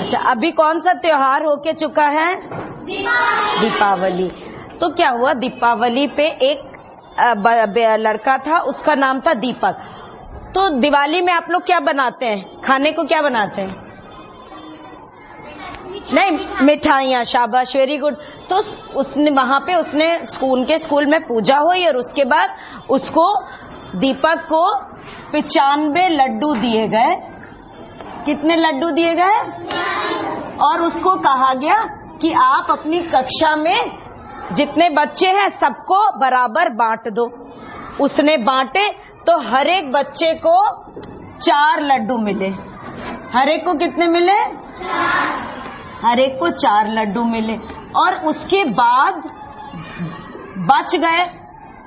अच्छा, अभी कौन सा त्योहार होके चुका है? दीपावली। तो क्या हुआ, दीपावली पे एक लड़का था, उसका नाम था दीपक। तो दिवाली में आप लोग क्या बनाते हैं? खाने को क्या बनाते हैं? नहीं, मिठाइयाँ। शाबाश, वेरी गुड। तो उसने वहां पे उसने स्कूल में पूजा हुई और उसके बाद उसको दीपक को 95 लड्डू दिए गए। कितने लड्डू दिए गए? और उसको कहा गया कि आप अपनी कक्षा में जितने बच्चे हैं सबको बराबर बांट दो। उसने बांटे तो हर एक बच्चे को 4 लड्डू मिले। हर एक को कितने मिले? हर एक को 4 लड्डू मिले। और उसके बाद बच गए,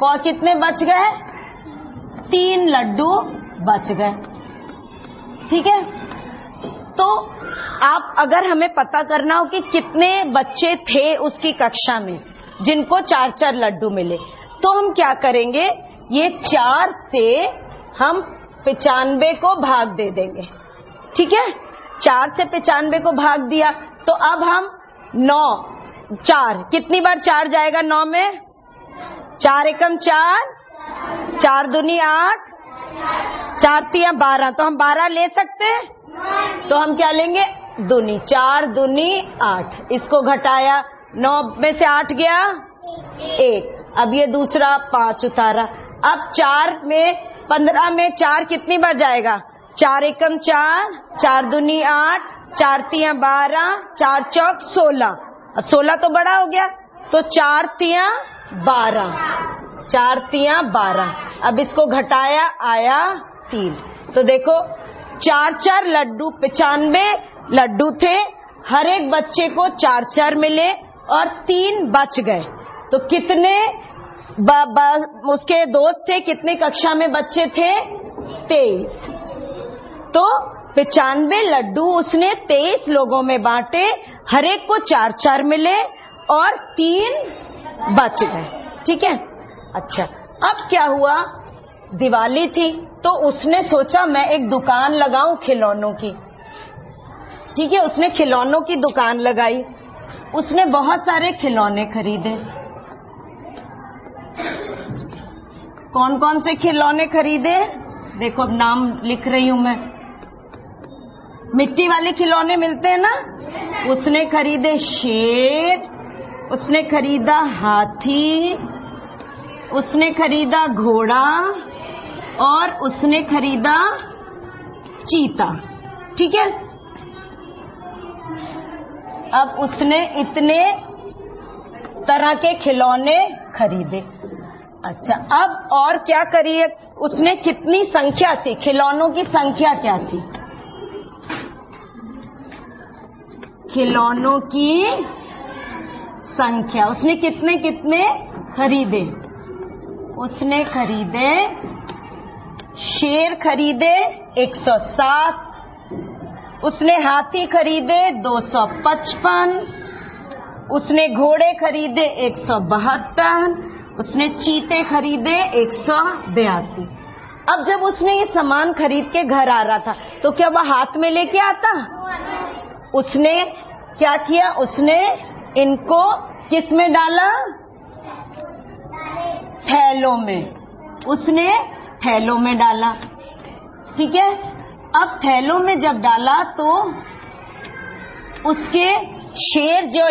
कितने बच गए? 3 लड्डू बच गए। ठीक है। तो आप अगर हमें पता करना हो कि कितने बच्चे थे उसकी कक्षा में जिनको 4-4 लड्डू मिले, तो हम क्या करेंगे, ये 4 से हम 95 को भाग दे देंगे। ठीक है, 4 से 95 को भाग दिया तो अब हम 4 कितनी बार 4 जाएगा 9 में? 4 एकम 4, 4 दूनी 8, 4 तिया 12। तो हम 12 ले सकते हैं? तो हम क्या लेंगे? दूनी। 4 दूनी 8। इसको घटाया, 9 में से 8 गया 1। अब ये दूसरा 5 उतारा। अब 4 में 15 में 4 कितनी बार जाएगा? 4 एकम 4, 4 दूनी 8, 4 तिया 12, 4 चौक 16। अब 16 तो बड़ा हो गया, तो 4 तिया 12, 4 तिया 12। अब इसको घटाया, आया 3। तो देखो 4-4 लड्डू, 95 लड्डू थे, हर एक बच्चे को 4-4 मिले और 3 बच गए। तो कितने उसके दोस्त थे, कितने कक्षा में बच्चे थे? 23। तो 95 लड्डू उसने 23 लोगों में बांटे, हर एक को 4-4 मिले और 3 बच गए। ठीक है। अच्छा, अब क्या हुआ, दिवाली थी तो उसने सोचा मैं एक दुकान लगाऊं खिलौनों की। ठीक है, उसने खिलौनों की दुकान लगाई। उसने बहुत सारे खिलौने खरीदे। कौन कौन से खिलौने खरीदे? देखो अब नाम लिख रही हूं मैं। मिट्टी वाले खिलौने मिलते हैं ना, उसने खरीदे शेर, उसने खरीदा हाथी, उसने खरीदा घोड़ा और उसने खरीदा चीता। ठीक है। अब उसने इतने तरह के खिलौने खरीदे। अच्छा, अब और क्या करिए, उसने कितनी संख्या थी, खिलौनों की संख्या क्या थी? खिलौनों की संख्या उसने कितने कितने खरीदे? उसने खरीदे, शेर खरीदे 107, उसने हाथी खरीदे 255, उसने घोड़े खरीदे 172, उसने चीते खरीदे 182। अब जब उसने ये सामान खरीद के घर आ रहा था तो क्या वह हाथ में लेके आता? उसने क्या किया, उसने इनको किस में डाला? थैलों में। उसने थैलों में डाला। ठीक है। अब थैलों में जब डाला तो उसके शेर जो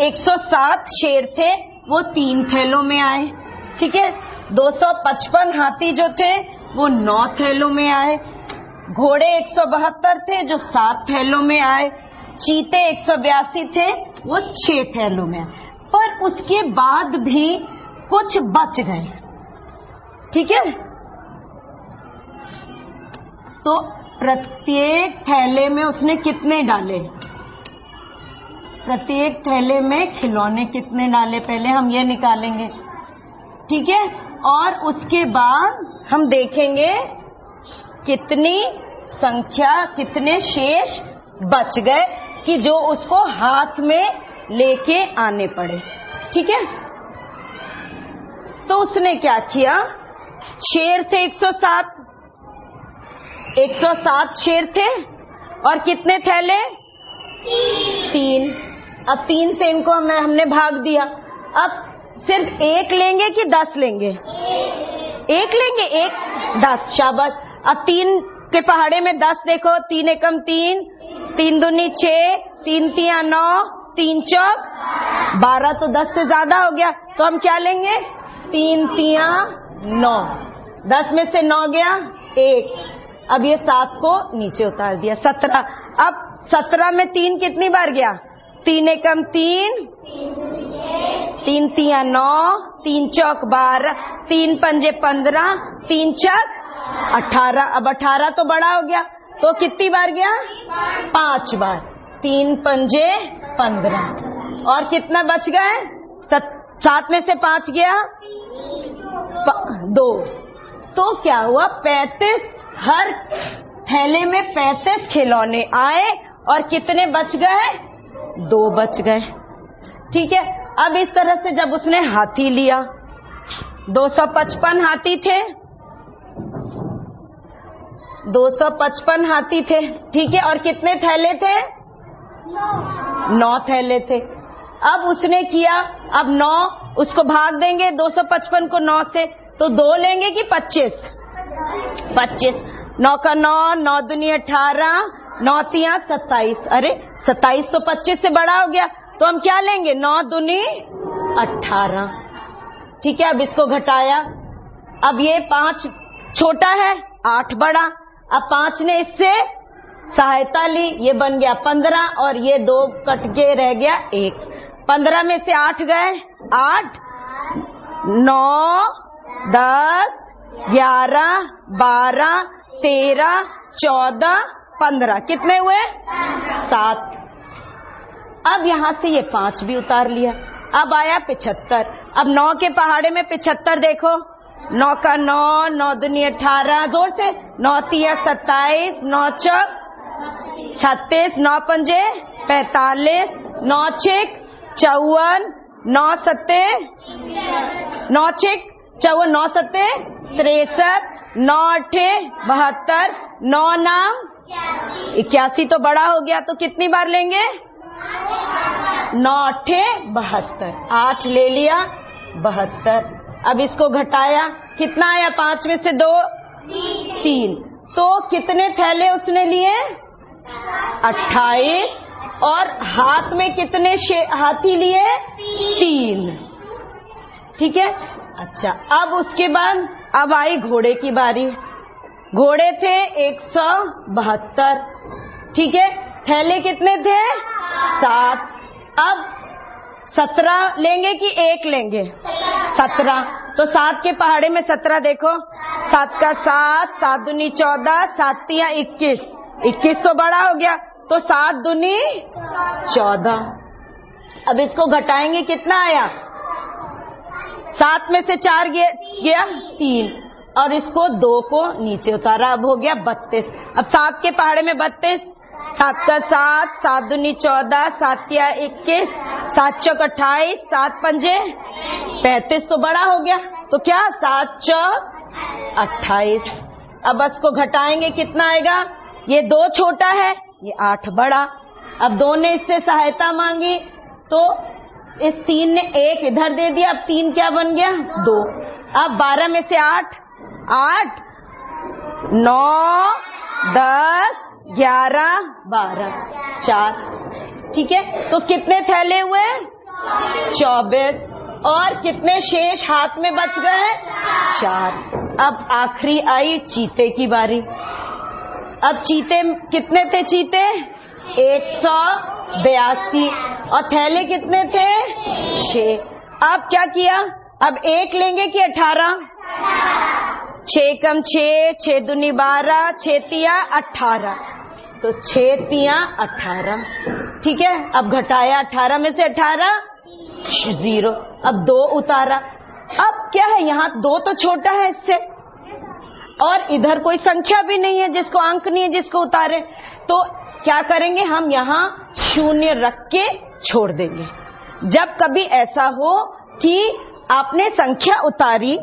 107 शेर थे वो 3 थैलों में आए। ठीक है। 255 हाथी जो थे वो 9 थैलों में आए। घोड़े 172 थे जो 7 थैलों में आए। चीते 182 थे वो 6 थैलों में आए। पर उसके बाद भी कुछ बच गए। ठीक है। तो प्रत्येक थैले में उसने कितने डाले? प्रत्येक थैले में खिलौने कितने डाले, पहले हम ये निकालेंगे। ठीक है। और उसके बाद हम देखेंगे कितनी संख्या, कितने शेष बच गए कि जो उसको हाथ में लेके आने पड़े। ठीक है। तो उसने क्या किया, शेर थे 107, 107 शेर थे और कितने थैले? 3। अब 3 से इनको हमने भाग दिया। अब सिर्फ 1 लेंगे कि 10 लेंगे? 1 लेंगे। 1 10, शाबाश। अब 3 के पहाड़े में 10 देखो, 3 एकम 3, 3 दूनी 6, 3 तिया 9, 3 चौक 12, तो 10 से ज्यादा हो गया। तो हम क्या लेंगे? 3 तिया 9, 10 में से 9 गया 1। अब ये 7 को नीचे उतार दिया, 17। अब 17 में 3 कितनी बार गया? 3 एकम 3, 3 तिया 9, 3 चौक 12, 3 पंजे 15, 3 चौक 18। अब 18 तो बड़ा हो गया, तो कितनी बार गया? 5 बार। 3 पंजे 15 और कितना बच गए? 7 में से 5 गया 2। तो क्या हुआ? 35। हर थैले में 35 खिलौने आए और कितने बच गए? 2 बच गए। ठीक है। अब इस तरह से जब उसने हाथी लिया, 255 हाथी थे, 255 हाथी थे, ठीक है। और कितने थैले थे? 9 थैले थे। अब उसने किया, अब 9 उसको भाग देंगे 255 को 9 से, तो 2 लेंगे कि 25? 25। 9 का 9, 9 दूनी 18, 9 तिया 27। अरे 27 तो 25 से बड़ा हो गया, तो हम क्या लेंगे? 9 दूनी 18। ठीक है। अब इसको घटाया, अब ये 5 छोटा है, 8 बड़ा। अब 5 ने इससे सहायता ली, ये बन गया 15 और ये 2 कट के रह गया 1। 15 में से 8 गए, 8, 9, 10, 11, 12, 13, 14, 15, कितने हुए? 7। अब यहां से ये 5 भी उतार लिया। अब आया 75। अब 9 के पहाड़े में 75 देखो, 9 का 9, 9 दूनी 18, जोर से, 9 तिया 27, 9 चौक 36, 9 पंजे 45, 9 छेक 54, 9 सत्ते 9 छेक 54, 9 सत्ते 63, 9 अठे 72, 9 नाम 81, तो बड़ा हो गया, तो कितनी बार लेंगे? 9 अठे 72, 8 ले लिया 72। अब इसको घटाया, कितना आया? 5 में से 2 3, तो कितने थैले उसने लिए? 28। और हाथ में कितने हाथी लिए? 3। ठीक है। अच्छा, अब उसके बाद अब आई घोड़े की बारी। घोड़े थे 172, ठीक है। थैले कितने थे? 7। अब 17 लेंगे कि 1 लेंगे? 17। तो 7 के पहाड़े में 17 देखो, 7 का 7, 7 दूनी 14, 7 तिया 21, 21 तो बड़ा हो गया, तो 7 दूनी 14। अब इसको घटाएंगे, कितना आया? 7 में से 4 गया 3, और इसको 2 को नीचे उतारा, अब हो गया 32। अब 7 के पहाड़े में 32, 7 का 7, 7 दूनी 14, 7 तिया 21, 7 चौक 28, 7 पंजे 35, तो बड़ा हो गया, तो क्या? 7 चौक 28। अब इसको घटाएंगे, कितना आएगा? ये 2 छोटा है, ये 8 बड़ा। अब 2 ने इससे सहायता मांगी, तो इस 3 ने 1 इधर दे दिया, अब 3 क्या बन गया? 2। अब 12 में से 8, 8, 9, 10, 11, 12, 4, ठीक है। तो कितने थैले हुए? 24। और कितने शेष हाथ में बच गए? 4। अब आखिरी आई चीते की बारी। अब चीते कितने थे? चीते 182, और थैले कितने थे? 6। अब क्या किया? अब 1 लेंगे कि 18? 6 कम 6, 6 दूनी 12, 6 तिया 18, तो 6 तिया 18, ठीक है। अब घटाया, 18 में से 18 0, अब 2 उतारा। अब क्या है, यहाँ 2 तो छोटा है इससे, और इधर कोई संख्या भी नहीं है जिसको अंक नहीं है जिसको उतारे, तो क्या करेंगे? हम यहाँ 0 रख के छोड़ देंगे। जब कभी ऐसा हो कि आपने संख्या उतारी,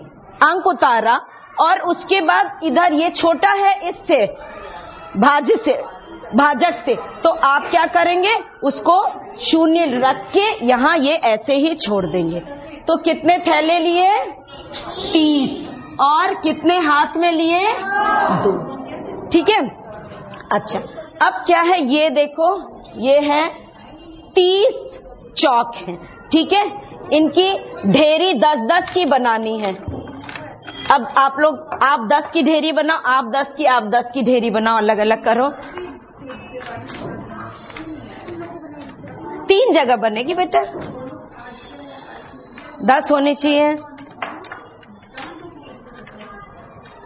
अंक उतारा, और उसके बाद इधर ये छोटा है इससे, भाजक से, तो आप क्या करेंगे, उसको शून्य रख के यहां ये ऐसे ही छोड़ देंगे। तो कितने थैले लिए, 30, और कितने हाथ में लिए, 2। ठीक है। अच्छा, अब क्या है, ये देखो, ये है 30 चौक है। ठीक है, इनकी ढेरी 10-10 की बनानी है। अब आप 10 की ढेरी बनाओ, आप 10 की ढेरी बनाओ, अलग अलग करो। 3 जगह बनेगी बेटा, 10 होनी चाहिए।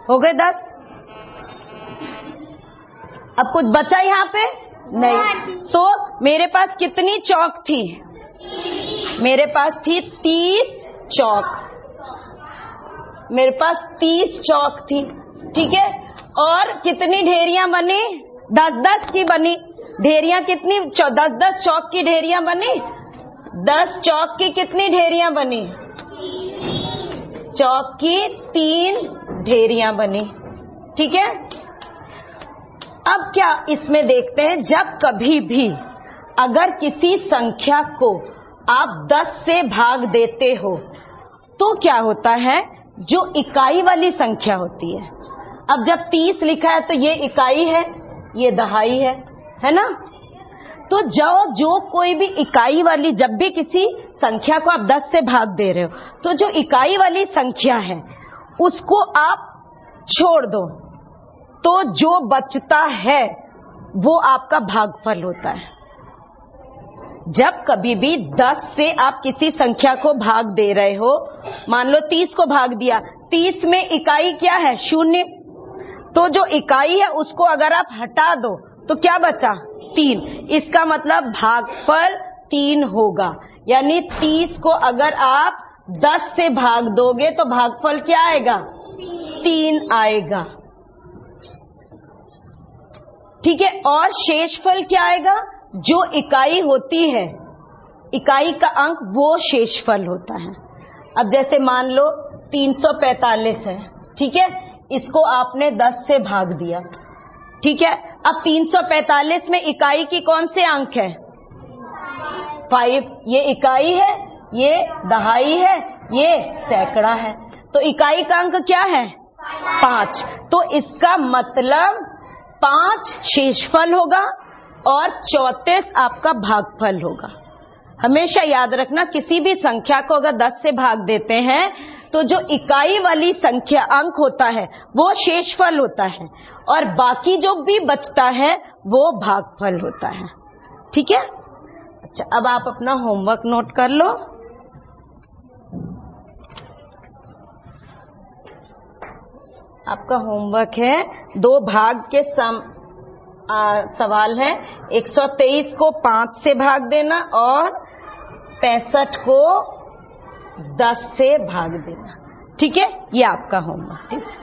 हो गए 10। अब कुछ बचा यहाँ पे नहीं, तो मेरे पास कितनी चौक थी, मेरे पास थी 30 चौक, मेरे पास 30 चौक थी। ठीक है, और कितनी ढेरियां बनी, 10-10 की बनी। ढेरियां कितनी, 10-10 चौक की ढेरियां बनी। 10 चौक की कितनी ढेरियां बनी, चौक की 3 ढेरियां बनी। ठीक है। अब क्या इसमें देखते हैं, जब कभी भी अगर किसी संख्या को आप 10 से भाग देते हो तो क्या होता है, जो इकाई वाली संख्या होती है, अब जब 30 लिखा है तो ये इकाई है, ये दहाई है ना। तो जो कोई भी इकाई वाली, जब भी किसी संख्या को आप 10 से भाग दे रहे हो, तो जो इकाई वाली संख्या है उसको आप छोड़ दो, तो जो बचता है वो आपका भागफल होता है। जब कभी भी 10 से आप किसी संख्या को भाग दे रहे हो, मान लो 30 को भाग दिया, 30 में इकाई क्या है, 0, तो जो इकाई है उसको अगर आप हटा दो तो क्या बचा, 3। इसका मतलब भागफल 3 होगा। यानी 30 को अगर आप 10 से भाग दोगे तो भागफल क्या आएगा, 3 आएगा। ठीक है, और शेषफल क्या आएगा, जो इकाई होती है, इकाई का अंक, वो शेषफल होता है। अब जैसे मान लो 345 है, ठीक है, इसको आपने 10 से भाग दिया। ठीक है, अब 345 में इकाई की कौन से अंक है, 5। ये इकाई है, ये दहाई है, ये सैकड़ा है, तो इकाई का अंक क्या है, 5। तो इसका मतलब 5 शेषफल होगा और 34 आपका भागफल होगा। हमेशा याद रखना, किसी भी संख्या को अगर 10 से भाग देते हैं तो जो इकाई वाली संख्या अंक होता है वो शेषफल होता है, और बाकी जो भी बचता है वो भागफल होता है। ठीक है। अच्छा, अब आप अपना होमवर्क नोट कर लो। आपका होमवर्क है, 2 भाग के सवाल है। 123 को 5 से भाग देना और 65 को 10 से भाग देना। ठीक है, ये आपका होमवर्क।